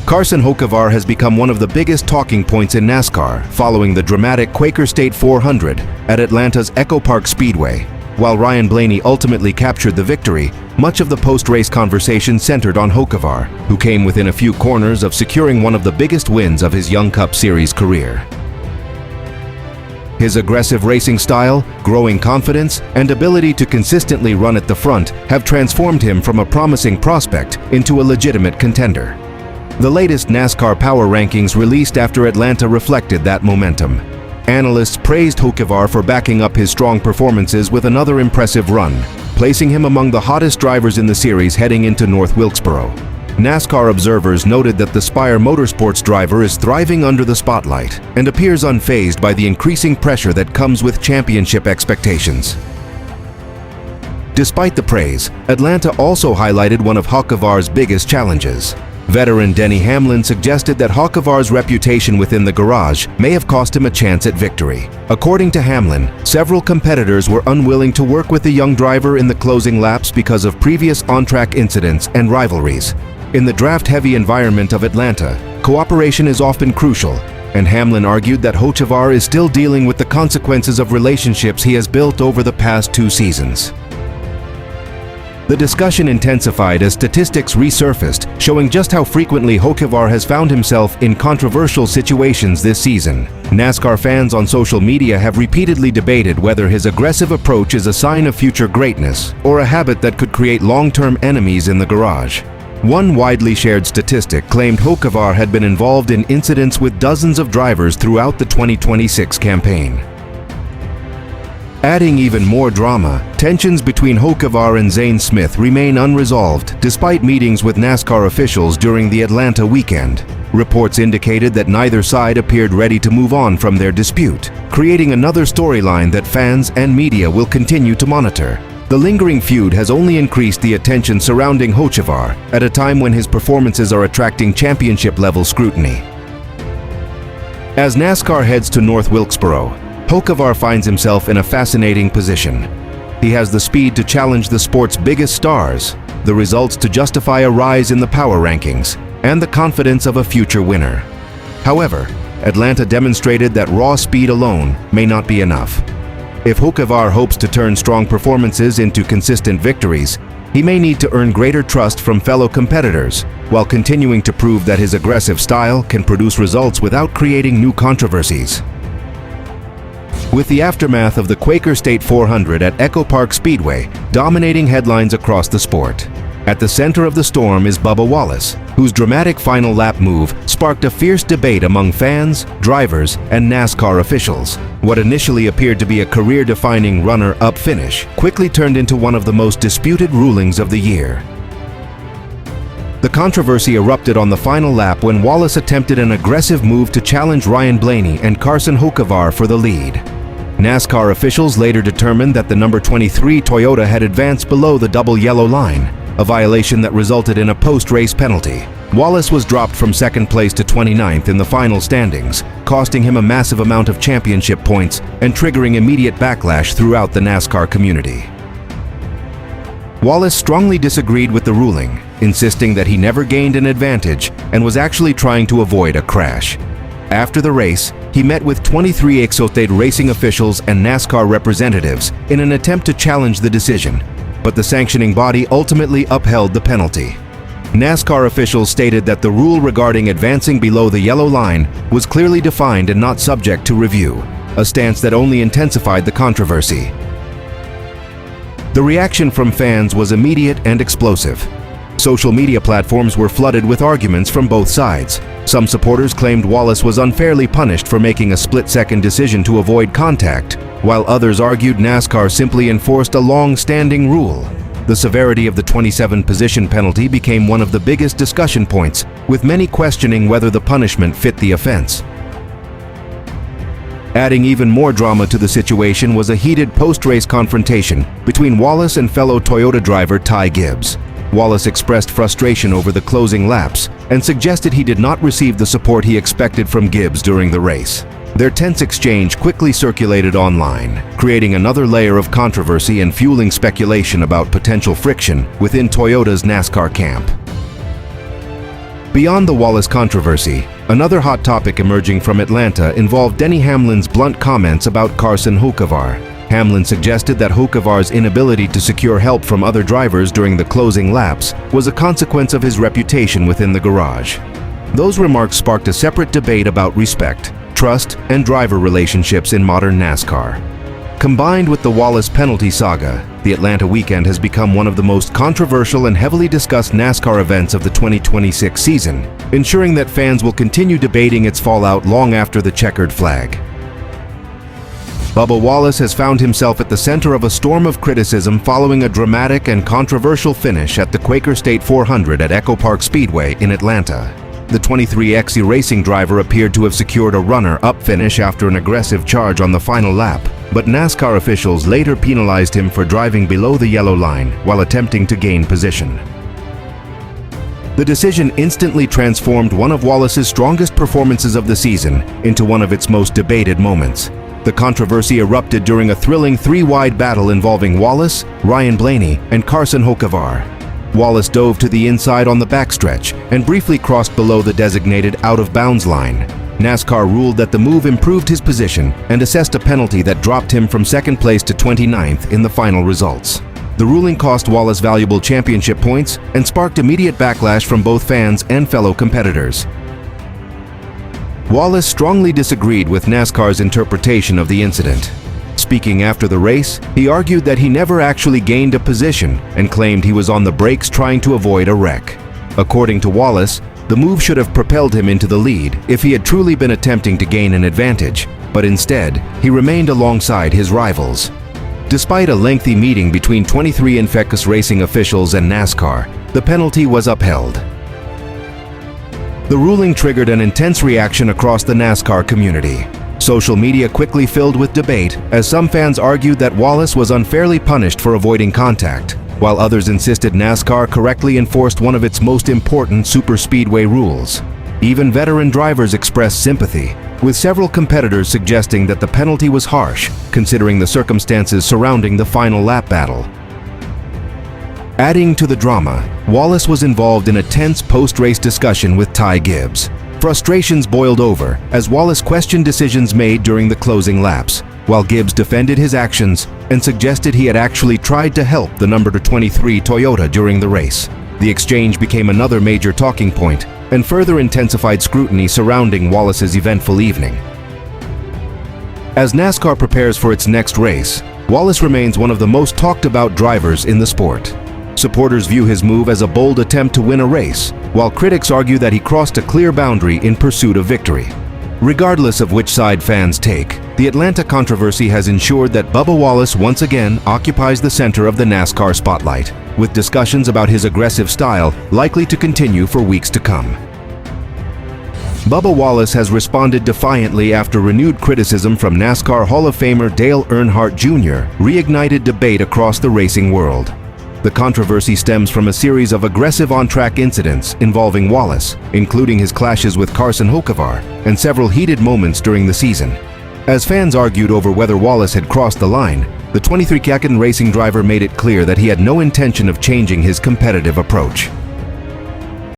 Carson Hocevar has become one of the biggest talking points in NASCAR following the dramatic Quaker State 400 at Atlanta's EchoPark Speedway. While Ryan Blaney ultimately captured the victory, much of the post-race conversation centered on Hocevar, who came within a few corners of securing one of the biggest wins of his Young Cup Series career. His aggressive racing style, growing confidence, and ability to consistently run at the front have transformed him from a promising prospect into a legitimate contender. The latest NASCAR Power Rankings released after Atlanta reflected that momentum. Analysts praised Hocevar for backing up his strong performances with another impressive run, placing him among the hottest drivers in the series heading into North Wilkesboro. NASCAR observers noted that the Spire Motorsports driver is thriving under the spotlight and appears unfazed by the increasing pressure that comes with championship expectations. Despite the praise, Atlanta also highlighted one of Hocevar's biggest challenges. Veteran Denny Hamlin suggested that Hocevar's reputation within the garage may have cost him a chance at victory. According to Hamlin, several competitors were unwilling to work with the young driver in the closing laps because of previous on-track incidents and rivalries. In the draft-heavy environment of Atlanta, cooperation is often crucial, and Hamlin argued that Hocevar is still dealing with the consequences of relationships he has built over the past 2 seasons. The discussion intensified as statistics resurfaced, showing just how frequently Hocevar has found himself in controversial situations this season. NASCAR fans on social media have repeatedly debated whether his aggressive approach is a sign of future greatness or a habit that could create long-term enemies in the garage. One widely shared statistic claimed Hocevar had been involved in incidents with dozens of drivers throughout the 2026 campaign. Adding even more drama, tensions between Hocevar and Zane Smith remain unresolved despite meetings with NASCAR officials during the Atlanta weekend. Reports indicated that neither side appeared ready to move on from their dispute, creating another storyline that fans and media will continue to monitor. The lingering feud has only increased the attention surrounding Hocevar at a time when his performances are attracting championship-level scrutiny. As NASCAR heads to North Wilkesboro, Hocevar finds himself in a fascinating position. He has the speed to challenge the sport's biggest stars, the results to justify a rise in the power rankings, and the confidence of a future winner. However, Atlanta demonstrated that raw speed alone may not be enough. If Hocevar hopes to turn strong performances into consistent victories, he may need to earn greater trust from fellow competitors, while continuing to prove that his aggressive style can produce results without creating new controversies. With the aftermath of the Quaker State 400 at EchoPark Speedway dominating headlines across the sport, at the center of the storm is Bubba Wallace, whose dramatic final lap move sparked a fierce debate among fans, drivers, and NASCAR officials. What initially appeared to be a career-defining runner-up finish quickly turned into one of the most disputed rulings of the year. The controversy erupted on the final lap when Wallace attempted an aggressive move to challenge Ryan Blaney and Carson Hocevar for the lead. NASCAR officials later determined that the number 23 Toyota had advanced below the double yellow line, a violation that resulted in a post-race penalty. Wallace was dropped from second place to 29th in the final standings, costing him a massive amount of championship points and triggering immediate backlash throughout the NASCAR community. Wallace strongly disagreed with the ruling, insisting that he never gained an advantage and was actually trying to avoid a crash. After the race, he met with 23 EchoPark racing officials and NASCAR representatives in an attempt to challenge the decision, but the sanctioning body ultimately upheld the penalty. NASCAR officials stated that the rule regarding advancing below the yellow line was clearly defined and not subject to review, a stance that only intensified the controversy. The reaction from fans was immediate and explosive. Social media platforms were flooded with arguments from both sides. Some supporters claimed Wallace was unfairly punished for making a split-second decision to avoid contact, while others argued NASCAR simply enforced a long-standing rule. The severity of the 27-position penalty became one of the biggest discussion points, with many questioning whether the punishment fit the offense. Adding even more drama to the situation was a heated post-race confrontation between Wallace and fellow Toyota driver Ty Gibbs. Wallace expressed frustration over the closing laps and suggested he did not receive the support he expected from Gibbs during the race. Their tense exchange quickly circulated online, creating another layer of controversy and fueling speculation about potential friction within Toyota's NASCAR camp. Beyond the Wallace controversy, another hot topic emerging from Atlanta involved Denny Hamlin's blunt comments about Carson Hocevar. Hamlin suggested that Hocevar's inability to secure help from other drivers during the closing laps was a consequence of his reputation within the garage. Those remarks sparked a separate debate about respect, trust, and driver relationships in modern NASCAR. Combined with the Wallace penalty saga, the Atlanta weekend has become one of the most controversial and heavily discussed NASCAR events of the 2026 season, ensuring that fans will continue debating its fallout long after the checkered flag. Bubba Wallace has found himself at the center of a storm of criticism following a dramatic and controversial finish at the Quaker State 400 at EchoPark Speedway in Atlanta. The 23XE racing driver appeared to have secured a runner-up finish after an aggressive charge on the final lap, but NASCAR officials later penalized him for driving below the yellow line while attempting to gain position. The decision instantly transformed one of Wallace's strongest performances of the season into one of its most debated moments. The controversy erupted during a thrilling three-wide battle involving Wallace, Ryan Blaney, and Carson Hocevar. Wallace dove to the inside on the backstretch and briefly crossed below the designated out-of-bounds line. NASCAR ruled that the move improved his position and assessed a penalty that dropped him from second place to 29th in the final results. The ruling cost Wallace valuable championship points and sparked immediate backlash from both fans and fellow competitors. Wallace strongly disagreed with NASCAR's interpretation of the incident. Speaking after the race, he argued that he never actually gained a position and claimed he was on the brakes trying to avoid a wreck. According to Wallace, the move should have propelled him into the lead if he had truly been attempting to gain an advantage, but instead, he remained alongside his rivals. Despite a lengthy meeting between 23 Infecus Racing officials and NASCAR, the penalty was upheld. The ruling triggered an intense reaction across the NASCAR community. Social media quickly filled with debate as some fans argued that Wallace was unfairly punished for avoiding contact, while others insisted NASCAR correctly enforced one of its most important superspeedway rules. Even veteran drivers expressed sympathy, with several competitors suggesting that the penalty was harsh, considering the circumstances surrounding the final lap battle. Adding to the drama, Wallace was involved in a tense post-race discussion with Ty Gibbs. Frustrations boiled over as Wallace questioned decisions made during the closing laps, while Gibbs defended his actions and suggested he had actually tried to help the number 23 Toyota during the race. The exchange became another major talking point and further intensified scrutiny surrounding Wallace's eventful evening. As NASCAR prepares for its next race, Wallace remains one of the most talked about drivers in the sport. Supporters view his move as a bold attempt to win a race, while critics argue that he crossed a clear boundary in pursuit of victory. Regardless of which side fans take, the Atlanta controversy has ensured that Bubba Wallace once again occupies the center of the NASCAR spotlight, with discussions about his aggressive style likely to continue for weeks to come. Bubba Wallace has responded defiantly after renewed criticism from NASCAR Hall of Famer Dale Earnhardt Jr. reignited debate across the racing world. The controversy stems from a series of aggressive on-track incidents involving Wallace, including his clashes with Carson Hocevar and several heated moments during the season. As fans argued over whether Wallace had crossed the line, the 23 Quaker racing driver made it clear that he had no intention of changing his competitive approach.